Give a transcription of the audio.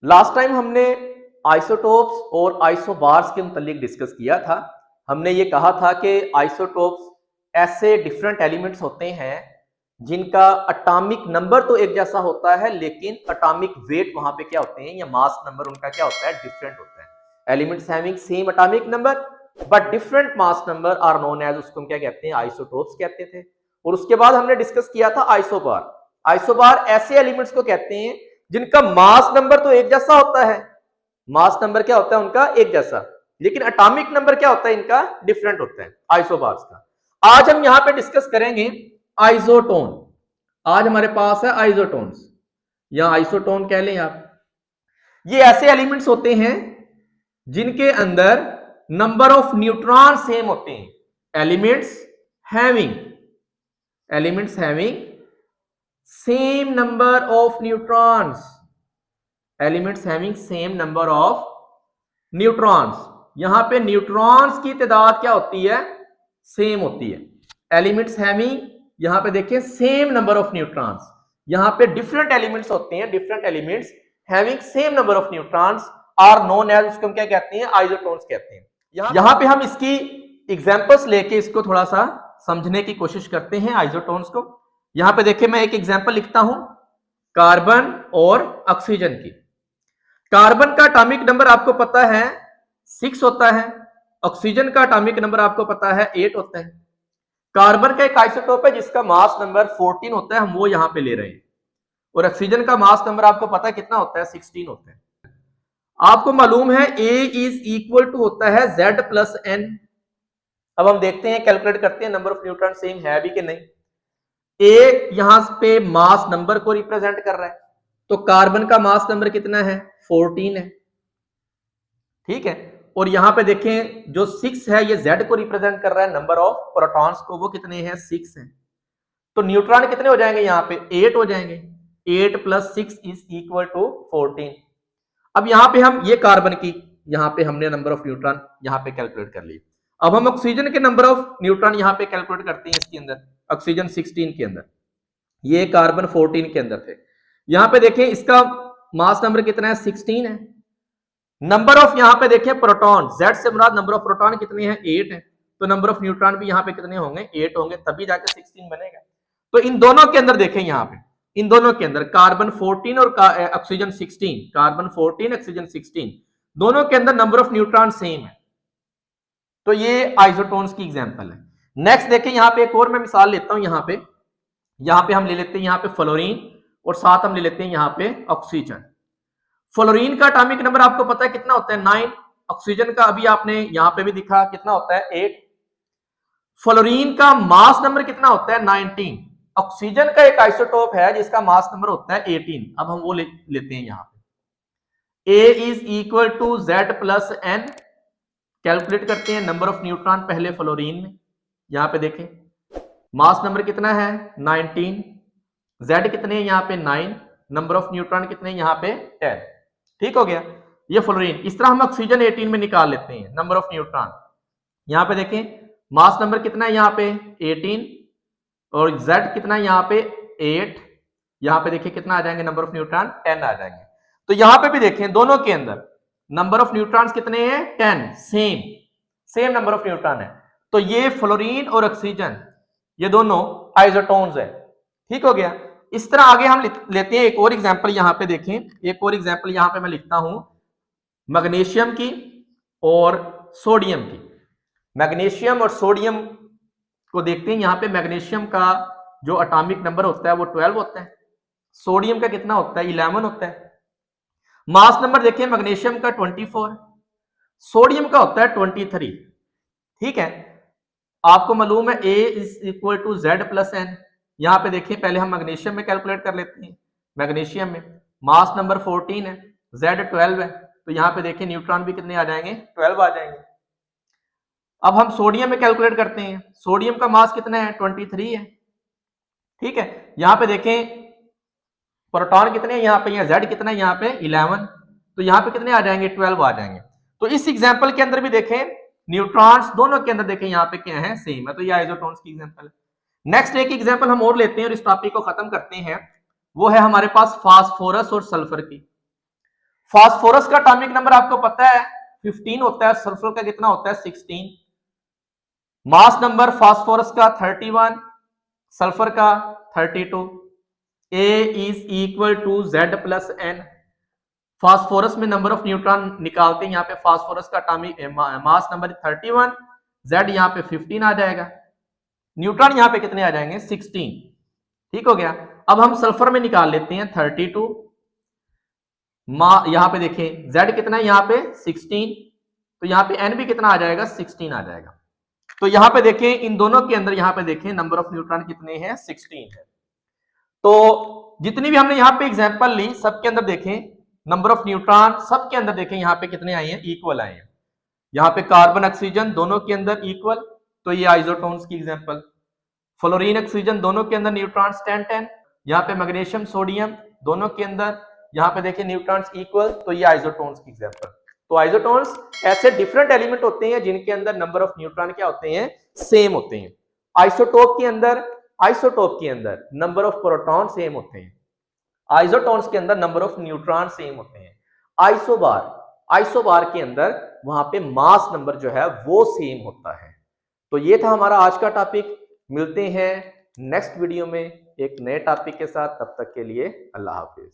Last time हमने isotopes और isobars के मुतालिक डिस्कस किया था। हमने ये कहा था कि आइसोटोप्स ऐसे डिफरेंट एलिमेंट्स होते हैं जिनका एटॉमिक नंबर तो एक जैसा होता है, लेकिन एटॉमिक वेट वहां पे क्या होते हैं या मास नंबर उनका क्या होता है, डिफरेंट होता है। Elements having same atomic number but different mass number are known as, उसको हम क्या कहते हैं, आइसोटोप्स कहते थे। और उसके बाद हमने डिस्कस किया था आइसोबार। आइसोबार ऐसे एलिमेंट्स को कहते हैं जिनका मास नंबर तो एक जैसा होता है, मास नंबर क्या होता है उनका एक जैसा, लेकिन एटॉमिक नंबर क्या होता है इनका डिफरेंट होता है, आइसोबार्स का। आज हम यहां पे डिस्कस करेंगे आइसोटोन। आज हमारे पास है आइसोटोन्स या आइसोटोन कह लें आप। ये ऐसे एलिमेंट्स होते हैं जिनके अंदर नंबर ऑफ न्यूट्रॉन सेम होते हैं। Having elements having same number of neutrons, elements having same number of neutrons. यहां पे न्यूट्रॉन्स की तादाद क्या होती है, सेम होती है। एलिमेंट्स हैविंग, यहां पे देखिए सेम नंबर ऑफ न्यूट्रॉन्स। यहां पे डिफरेंट एलिमेंट्स होते हैं, different elements having same number of neutrons are known as, उसको हम क्या कहते हैं, आइसोटोन्स कहते हैं। यहां पे हम इसकी एग्जांपल्स लेके इसको थोड़ा सा समझने की कोशिश करते हैं आइसोटोन्स को। यहां पे देखिए मैं एक एग्जांपल लिखता हूं, कार्बन और ऑक्सीजन की। कार्बन का एटॉमिक नंबर आपको पता है 6 होता है, ऑक्सीजन का एटॉमिक नंबर आपको पता है 8 होता है। कार्बन का एक आइसोटोप है जिसका मास नंबर 14 होता है, हम वो यहां पे ले रहे हैं। और ऑक्सीजन का मास नंबर आपको पता है कितना होता है, 16 होता है। आपको मालूम है A इज इक्वल टू होता है Z प्लस N। अब हम देखते हैं, कैलकुलेट करते हैं नंबर ऑफ न्यूट्रॉन सेम है भी कि नहीं। A यहां पे मास नंबर को रिप्रेजेंट कर रहा है, तो कार्बन का मास नंबर कितना है, 14 है, ठीक है। और यहां पे देखें जो 6 है ये Z को रिप्रेजेंट कर रहा है, नंबर ऑफ प्रोटॉन्स को, वो कितने हैं, 6 हैं। तो न्यूट्रॉन कितने हो जाएंगे, यहां पे 8 हो जाएंगे। 8 प्लस 6 इज इक्वल टू 14। अब यहां पे हम ये कार्बन की, यहां पे हमने नंबर ऑफ न्यूट्रॉन यहां पे कैलकुलेट कर ली। अब हम ऑक्सीजन के नंबर ऑफ न्यूट्रॉन यहां पे कैलकुलेट करते हैं इसके अंदर, ऑक्सीजन 16 के अंदर, ये कार्बन 14 के अंदर थे। यहां पे देखें इसका मास नंबर कितना है, 16 है। नंबर ऑफ यहां पे देखें प्रोटॉन, Z से मुराद नंबर ऑफ प्रोटॉन कितने हैं, 8 है। तो नंबर ऑफ न्यूट्रॉन भी यहां पे कितने होंगे, 8 होंगे, तभी जाके 16 बनेगा। तो इन दोनों के अंदर देखें, यहां पे इन दोनों के अंदर कार्बन 14 और ऑक्सीजन 16, कार्बन 14 ऑक्सीजन 16, दोनों के अंदर नंबर ऑफ न्यूट्रॉन सेम है। तो ये आइसोटोन्स की एग्जांपल है। नेक्स्ट देखें, यहां पे एक और मैं मिसाल लेता हूं। यहां पे हम ले लेते हैं यहां पे फ्लोरीन, और साथ हम ले लेते हैं यहां पे ऑक्सीजन। फ्लोरीन का एटॉमिक नंबर आपको पता है कितना होता है, 9। ऑक्सीजन का अभी आपने यहां पे भी दिखा कितना होता है, 8। फ्लोरीन का मास नंबर कितना होता है, 19। ऑक्सीजन का एक आइसोटोप है जिसका मास नंबर होता है 18। अब हम वो लेते हैं यहां पे। A is equal to Z plus N। Calculate करते हैं नंबर ऑफ न्यूट्रॉन पहले फ्लोरीन में। यहां पे देखें मास नंबर कितना है, 19। Z कितने हैं यहाँ पे, 9। नंबर ऑफ न्यूट्रॉन कितने हैं यहाँ पे, 10। ठीक हो गया, ये फ्लोरीन। इस तरह हम ऑक्सीजन 18 में निकाल लेते हैं नंबर ऑफ न्यूट्रॉन। यहाँ पे देखें मास नंबर कितना है यहाँ पे, 18, और Z कितना है यहाँ पे, 8। यहाँ पे देखिए कितना आ जाएंगे नंबर ऑफ न्यूट्रॉन, 10 आ जाएंगे। तो यहाँ पे भी देखें दोनों के अंदर नंबर ऑफ न्यूट्रॉन्स कितने हैं, 10, सेम नंबर ऑफ न्यूट्रॉन है। तो ये फ्लोरीन और ऑक्सीजन ये दोनों आइसोटोन्स है। ठीक हो गया। इस तरह आगे हम लेते हैं एक और एग्जांपल। यहां पे देखें, एक और एग्जांपल यहां पे मैं लिखता हूं मैग्नीशियम की और सोडियम की। मैग्नीशियम और सोडियम को देखते हैं। यहां पे मैग्नीशियम का जो एटॉमिक नंबर होता है वो 12 होता है, सोडियम का कितना होता है, 11 होता है। मास नंबर देखिए मैग्नीशियम का 24, सोडियम का होता है 23। ठीक है, आपको मालूम है A is equal to Z plus N। यहां पे देखिए पहले हम मैग्नीशियम में कैलकुलेट कर लेते हैं। मैग्नीशियम में मास नंबर 14 है, Z 12 है, तो यहां पे देखिए न्यूट्रॉन भी कितने आ जाएंगे, 12 आ जाएंगे। अब हम सोडियम में कैलकुलेट करते हैं। सोडियम का मास कितना है, 23 है। ठीक है, यहां पे देखें प्रोटॉन कितने हैं, यहाँ पे Z कितना है, यहाँ पे 11, तो यहाँ पे कितने आ जाएंगे, 12 आ जाएंगे। तो इस एग्जाम्पल के अंदर भी देखें न्यूट्रॉन्स दोनों के अंदर देखें यहाँ पे क्या है, सेम है। तो ये आइसोटोन्स की एग्जांपल है। नेक्स्ट एक एग्जांपल हम और लेते हैं और इस टॉपिक को खत्म करते हैं। वो है हमारे पास फास्फोरस और सल्फर की। फास्फोरस का एटॉमिक नंबर आपको पता है 15 होता है, सल्फर का कितना होता है 16। मास नंबर फास्फोरस का 31, सल्फर का 32। A is equal to Z plus N। Phosphorus में नंबर ऑफ न्यूट्रॉन निकालते हैं, यहाँ पे फास्फोरस का एटॉमिक मास नंबर 31, Z यहाँ पे 15 आ जाएगा, न्यूट्रॉन यहाँ पे कितने आ जाएंगे 16। ठीक हो गया। अब हम सल्फर में निकाल लेते हैं 32, यहाँ पे देखें Z कितना है यहाँ पे 16, तो यहाँ पे N भी कितना आ जाएगा 16 आ जाएगा। तो यहाँ पे देखें इन दोनों के अंदर, यहाँ पे देखें नंबर ऑफ न्यूट्रॉन कितने हैं 16 है। तो जितनी भी हमने यहाँ पे एग्जांपल ली सबके अंदर देखें नंबर ऑफ न्यूट्रॉन, सबके अंदर देखें यहाँ पे कितने आए हैं, इक्वल आए हैं। यहाँ पे कार्बन ऑक्सीजन दोनों के अंदर इक्वल, तो ये आइसोटोन्स की एग्जांपल। फ्लोरीन ऑक्सीजन दोनों के अंदर न्यूट्रॉन्स 10-10। यहाँ पे मैग्नीशियम सोडियम दोनों के अंदर, यहाँ पे देखें न्यूट्रॉन्स इक्वल, तो ये आइसोटोन्स की एग्जांपल। तो आइसोटोन्स ऐसे डिफरेंट एलिमेंट होते हैं जिनके अंदर नंबर ऑफ न्यूट्रॉन क्या होते हैं, सेम होते हैं। आइसोटोप के अंदर नंबर ऑफ प्रोटॉन सेम होते हैं, आइसोटोन्स के अंदर नंबर ऑफ न्यूट्रॉन सेम होते हैं। आइसोबार के अंदर वहां पे मास नंबर जो है वो सेम होता है। तो ये था हमारा आज का टॉपिक। मिलते हैं नेक्स्ट वीडियो में एक नए टॉपिक के साथ, तब तक के लिए अल्लाह हाफिज।